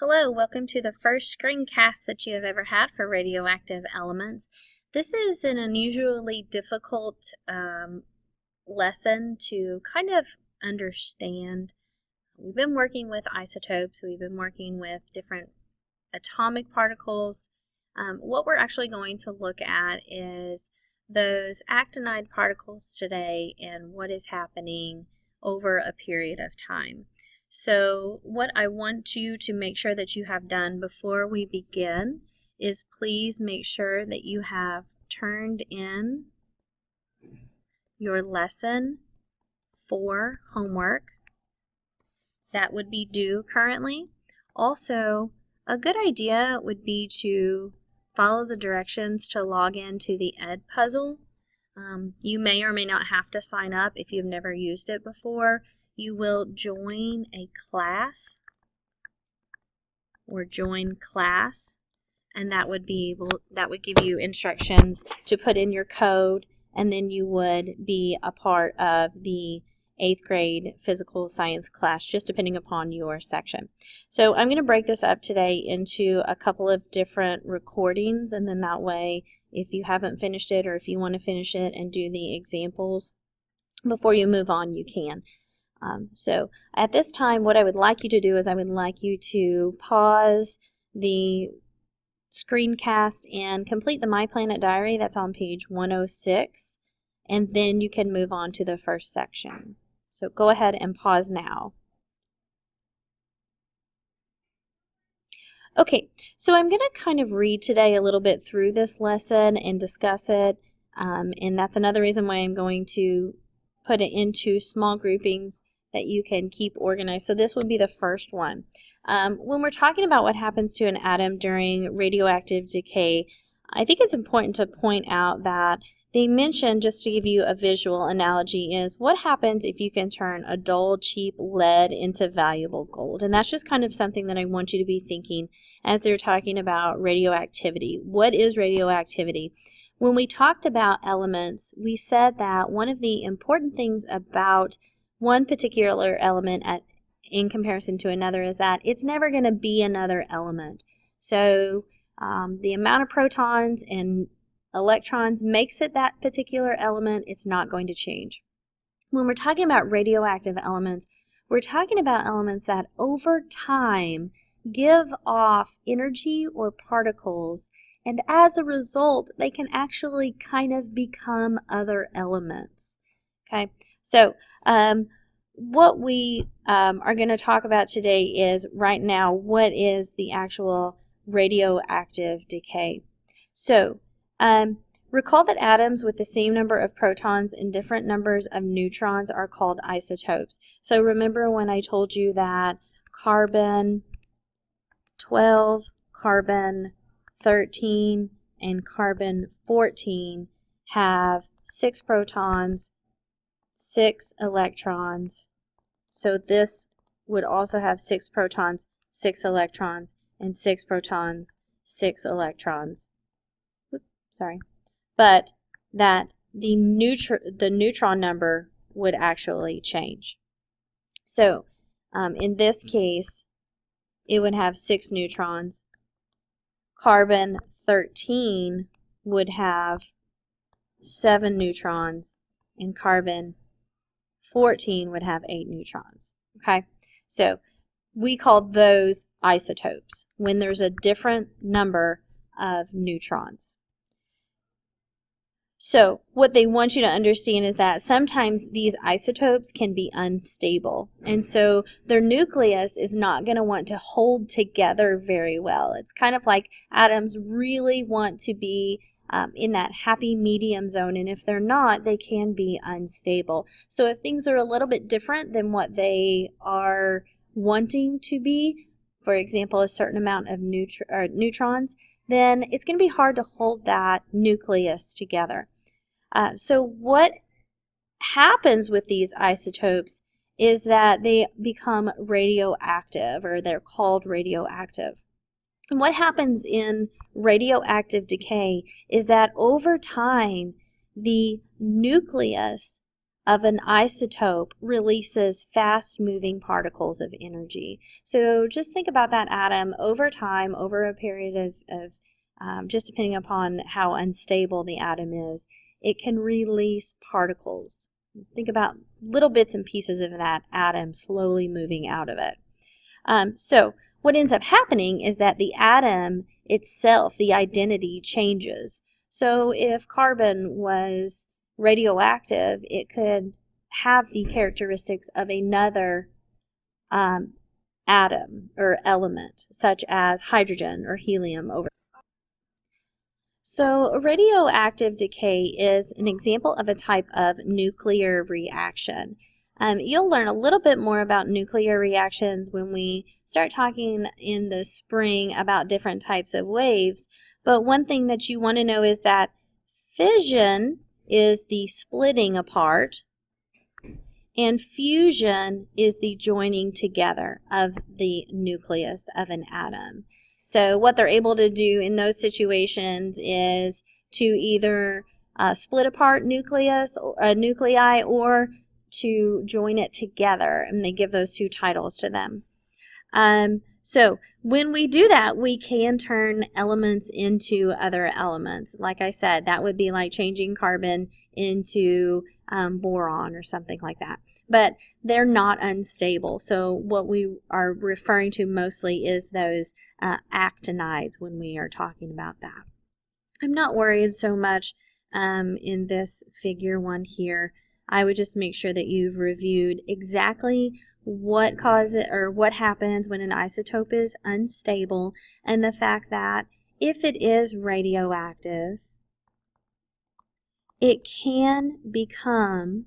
Hello, welcome to the first screencast that you have ever had for radioactive elements. This is an unusually difficult lesson to kind of understand. We've been working with isotopes, we've been working with different atomic particles. What we're actually going to look at is those actinide particles today and what is happening over a period of time. So what I want you to make sure that you have done before we begin is please make sure that you have turned in your lesson 4 homework that would be due currently. Also, a good idea would be to follow the directions to log into the Ed Puzzle. You may or may not have to sign up if you've never used it before. You will join a class or join class, and that would give you instructions to put in your code, and then you would be a part of the 8th grade physical science class, just depending upon your section. So I'm going to break this up today into a couple of different recordings, and then that way, if you haven't finished it or if you want to finish it and do the examples before you move on, you can. So at this time, what I would like you to do is I would like you to pause the screencast and complete the My Planet Diary. That's on page 106, and then you can move on to the first section. So go ahead and pause now. Okay, so I'm going to kind of read today a little bit through this lesson and discuss it, and that's another reason why I'm going to put it into small groupings that you can keep organized. So this would be the first one. When we're talking about what happens to an atom during radioactive decay, I think it's important to point out that they mention, just to give you a visual analogy, is what happens if you can turn a dull, cheap lead into valuable gold. And that's just kind of something that I want you to be thinking as they're talking about radioactivity. What is radioactivity? When we talked about elements, we said that one of the important things about one particular element in comparison to another is that it's never going to be another element. So the amount of protons and electrons makes it that particular element. It's not going to change. When we're talking about radioactive elements, we're talking about elements that over time give off energy or particles, and as a result, they can actually kind of become other elements. Okay, so what we are going to talk about today is right now what is the actual radioactive decay. So recall that atoms with the same number of protons and different numbers of neutrons are called isotopes. So remember when I told you that carbon 12, carbon 13, and carbon 14 have 6 protons, 6 electrons. So this would also have 6 protons, 6 electrons, and 6 protons, 6 electrons. Oops, sorry. But that the neutron number would actually change. So in this case, it would have 6 neutrons. Carbon 13 would have 7 neutrons, and carbon 14 would have 8 neutrons. Okay, so we call those isotopes when there's a different number of neutrons. So what they want you to understand is that sometimes these isotopes can be unstable, and so their nucleus is not going to want to hold together very well. It's kind of like atoms really want to be in that happy medium zone, and if they're not, they can be unstable. So if things are a little bit different than what they are wanting to be, for example, a certain amount of neutrons, then it's going to be hard to hold that nucleus together. So what happens with these isotopes is that they become radioactive, or they're called radioactive. And what happens in radioactive decay is that over time, the nucleus of an isotope releases fast-moving particles of energy. So just think about that atom over time, over a period of just depending upon how unstable the atom is, it can release particles. Think about little bits and pieces of that atom slowly moving out of it. So what ends up happening is that the atom itself, the identity, changes. So if carbon was radioactive, it could have the characteristics of another atom or element, such as hydrogen or helium over. So radioactive decay is an example of a type of nuclear reaction. You'll learn a little bit more about nuclear reactions when we start talking in the spring about different types of waves, but one thing that you want to know is that fission is the splitting apart, and fusion is the joining together of the nucleus of an atom. So what they're able to do in those situations is to either split apart nuclei or to join it together, and they give those two titles to them. So when we do that, we can turn elements into other elements. Like I said, that would be like changing carbon into boron or something like that. But they're not unstable. So what we are referring to mostly is those actinides when we are talking about that. I'm not worried so much in this figure 1 here. I would just make sure that you've reviewed exactly what causes or what happens when an isotope is unstable, and the fact that if it is radioactive, it can become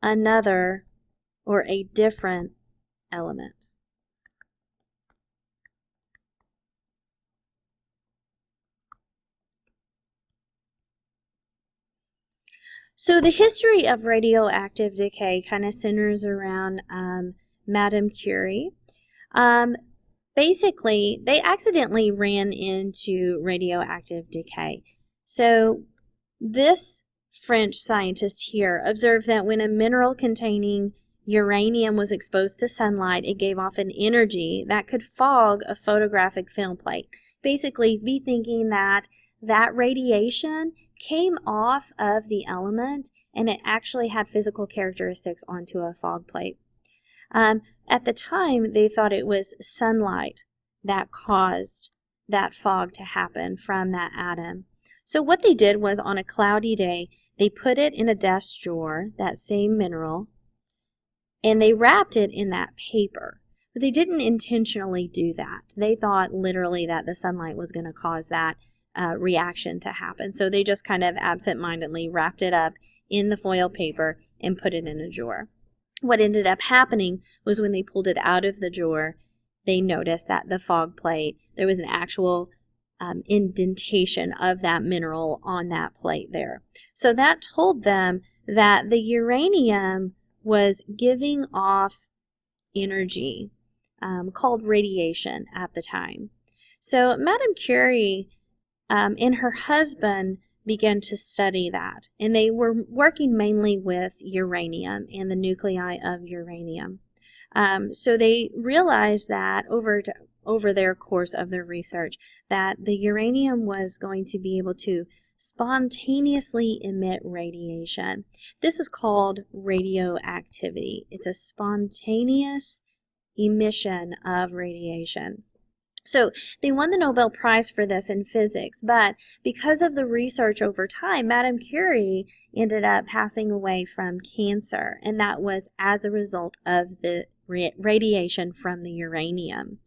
another or a different element. So the history of radioactive decay kind of centers around Madame Curie. Basically, they accidentally ran into radioactive decay. So this French scientist here observed that when a mineral containing uranium was exposed to sunlight, it gave off an energy that could fog a photographic film plate. Basically, be thinking that that radiation came off of the element and it actually had physical characteristics onto a fog plate. At the time, they thought it was sunlight that caused that fog to happen from that atom. So what they did was on a cloudy day, they put it in a desk drawer, that same mineral, and they wrapped it in that paper. But they didn't intentionally do that. They thought literally that the sunlight was going to cause that reaction to happen. So they just kind of absent-mindedly wrapped it up in the foil paper and put it in a drawer. What ended up happening was when they pulled it out of the drawer, they noticed that the fog plate, there was an actual indentation of that mineral on that plate there. So that told them that the uranium was giving off energy called radiation at the time. So Madame Curie and her husband began to study that, and they were working mainly with uranium and the nuclei of uranium. So they realized that over their course of their research that the uranium was going to be able to spontaneously emit radiation. This is called radioactivity. It's a spontaneous emission of radiation. So they won the Nobel Prize for this in physics, but because of the research over time, Madame Curie ended up passing away from cancer, and that was as a result of the radiation from the uranium.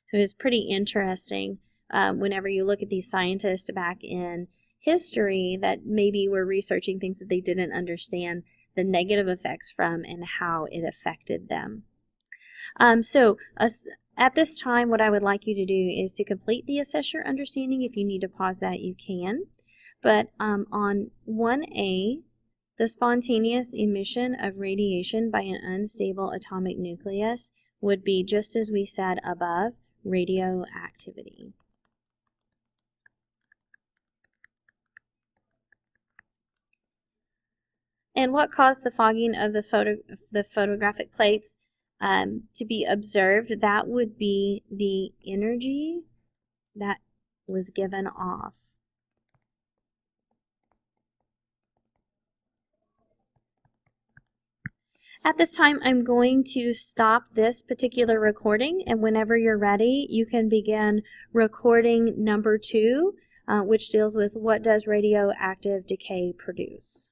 So it was pretty interesting whenever you look at these scientists back in history that maybe were researching things that they didn't understand the negative effects from and how it affected them. At this time, what I would like you to do is to complete the Assess Your Understanding. If you need to pause that, you can. But on 1A, the spontaneous emission of radiation by an unstable atomic nucleus would be, just as we said above, radioactivity. And what caused the fogging of the photographic plates to be observed? That would be the energy that was given off. At this time, I'm going to stop this particular recording, and whenever you're ready, you can begin recording number 2, which deals with what does radioactive decay produce.